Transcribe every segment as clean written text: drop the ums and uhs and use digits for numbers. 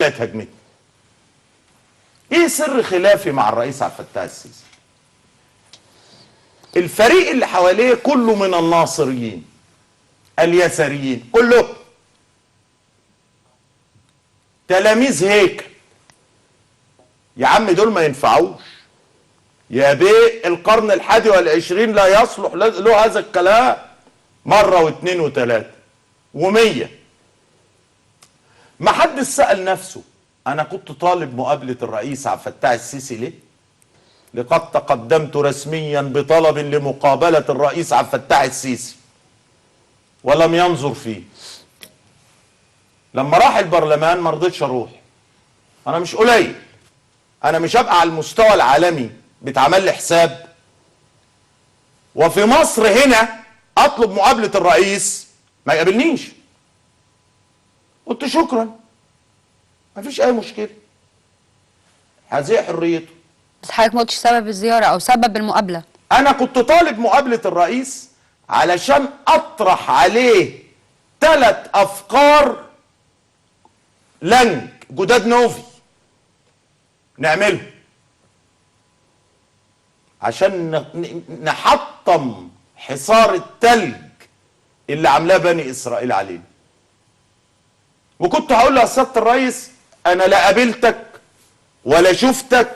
هجمتني. ايه سر خلافي مع الرئيس عبد الفتاح السيسي؟ الفريق اللي حواليه كله من الناصريين اليساريين، كله تلاميذ هيكل. يا عم دول ما ينفعوش يا بيه، القرن ال21 لا يصلح له هذا الكلام مرة واثنين وثلاثة ومية. ما حد سأل نفسه أنا كنت طالب مقابلة الرئيس عبد الفتاح السيسي ليه؟ لقد تقدمت رسميا بطلب لمقابلة الرئيس عبد الفتاح السيسي ولم ينظر فيه. لما راح البرلمان ما رضيتش اروح. انا مش قليل، انا مش هبقى على المستوى العالمي بيتعمل لي حساب وفي مصر هنا اطلب مقابلة الرئيس ما يقابلنيش. قلت شكرا، ما فيش اي مشكلة، هذه حريته. بس حضرتك ما قلتش سبب الزيارة أو سبب المقابلة. أنا كنت طالب مقابلة الرئيس علشان أطرح عليه 3 أفكار لنج جداد نوفي نعمله عشان نحطم حصار التلج اللي عاملاه بني إسرائيل علينا. وكنت هقول له يا سيادة الرئيس أنا لا قابلتك ولا شفتك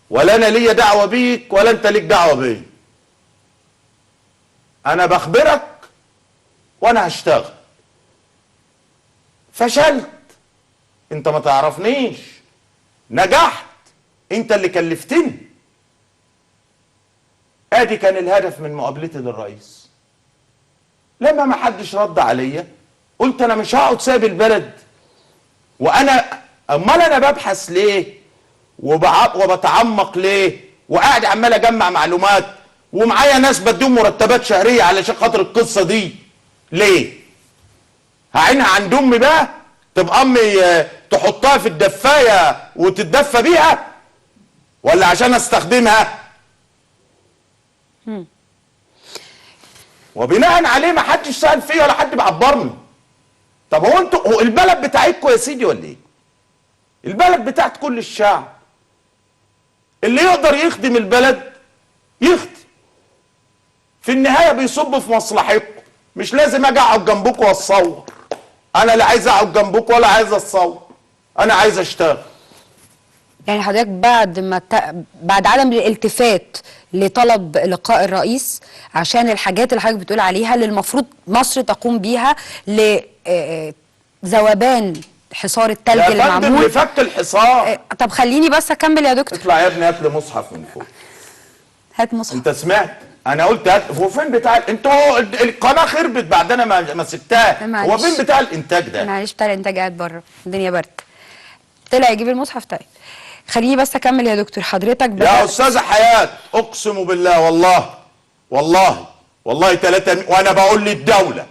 ولا انا ليا دعوه بيك ولا انت ليك دعوه بيا. انا بخبرك وانا هشتغل. فشلت، انت ما تعرفنيش. نجحت، انت اللي كلفتني. ادي كان الهدف من مقابلتي للرئيس. لما ما حدش رد عليا قلت انا مش هقعد سايب البلد وانا امال انا ببحث ليه وبتعمق ليه وقاعد عمال اجمع معلومات ومعايا ناس بديهم مرتبات شهريه علشان خاطر القصه دي ليه؟ هعينها عند امي بقى؟ تبقى امي تحطها في الدفايه وتتدفى بيها ولا عشان استخدمها؟ وبناء عليه ما حدش سأل فيا ولا حد بيعبرني. طب هو انتوا البلد بتاعتكم يا سيدي ولا ايه؟ البلد بتاعت كل الشعب. اللي يقدر يخدم البلد يخدم. في النهايه بيصب في مصلحتكم. مش لازم اجي اقعد جنبكم واتصور. انا لا عايز اقعد جنبكم ولا عايز اتصور. انا عايز اشتغل. يعني حضرتك بعد عدم الالتفات لطلب لقاء الرئيس عشان الحاجات اللي حضرتك بتقول عليها اللي المفروض مصر تقوم بيها لذوبان حصار التلج اللي معمول. يا فندم لفك الحصار. طب خليني بس اكمل يا دكتور. اطلع يا ابني هات لي مصحف من فوق. هات مصحف. انت سمعت؟ انا قلت هات. هو فين بتاع انتوا القناه خربت بعد انا ما سبتها. هو فين بتاع الانتاج ده؟ معلش بتاع الانتاج قاعد بره، الدنيا برد. طلع يجيب المصحف. طيب خليني بس اكمل يا دكتور. حضرتك يا استاذه حياه اقسم بالله والله 3 وانا بقول للدوله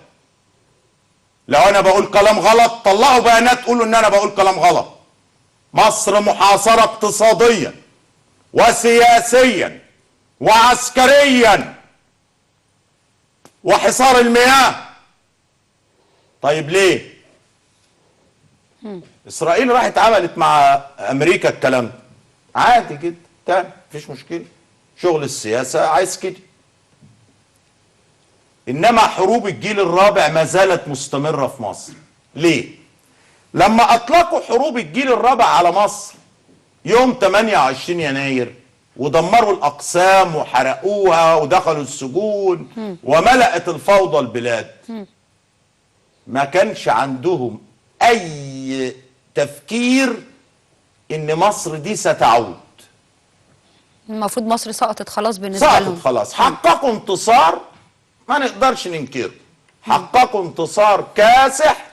لو انا بقول كلام غلط طلعوا بيانات تقولوا ان انا بقول كلام غلط. مصر محاصره اقتصاديا وسياسيا وعسكريا وحصار المياه. طيب ليه؟ اسرائيل راحت عملت مع امريكا الكلام ده عادي جدا، تمام، مفيش مشكله، شغل السياسه عايز كده. انما حروب الجيل الرابع ما زالت مستمره في مصر. ليه؟ لما اطلقوا حروب الجيل الرابع على مصر يوم 28 يناير ودمروا الاقسام وحرقوها ودخلوا السجون وملأت الفوضى البلاد، ما كانش عندهم اي تفكير ان مصر دي ستعود. المفروض مصر سقطت خلاص بالنسبه لهم. سقطت خلاص. حققوا انتصار ما نقدرش ننكره. حققوا انتصار كاسح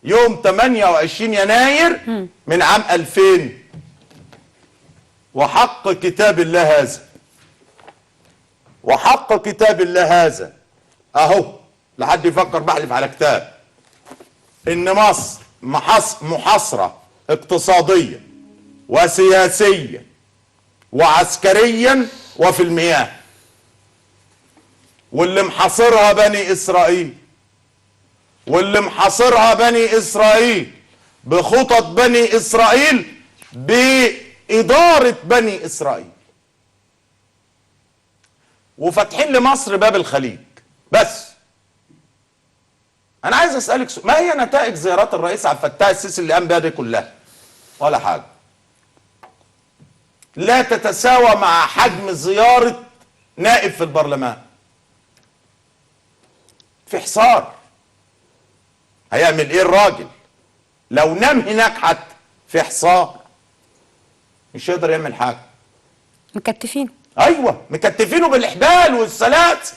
يوم 28 يناير من عام 2000. وحق كتاب الله هذا وحق كتاب الله هذا اهو، لحد يفكر بحلف على كتاب ان مصر محاصره اقتصاديا وسياسيا وعسكريا وفي المياه. واللي محاصرها بني اسرائيل بخطط بني إسرائيل، بإدارة بني إسرائيل، وفاتحين لمصر باب الخليج. بس أنا عايز أسألك سؤال، ما هي نتائج زيارات الرئيس عبد الفتاح السيسي اللي قام بها دي كلها؟ ولا حاجة. لا تتساوى مع حجم زيارة نائب في البرلمان. في حصار. هيعمل ايه الراجل؟ لو نام هناك حتى في حصار مش هيقدر يعمل حاجة. مكتفين. ايوه مكتفينه بالاحبال والسلاسل.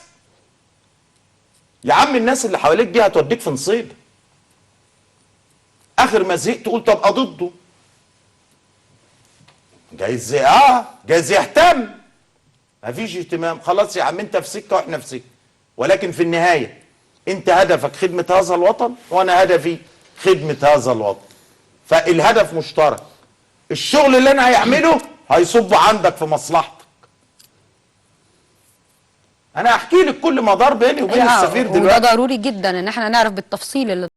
يا عم الناس اللي حواليك دي هتوديك في نصيب. اخر ما زهقت تقول طب ضده. جايز يهتم. مفيش اهتمام. خلاص يا عم انت في سكه واحنا في سكه، ولكن في النهايه انت هدفك خدمه هذا الوطن وانا هدفي خدمه هذا الوطن، فالهدف مشترك. الشغل اللي انا هيعمله هيصب عندك في مصلحتك. انا هحكي لك كل ما دار بيني وبين السفير وده دلوقتي. ضروري جدا ان احنا نعرف بالتفصيل اللي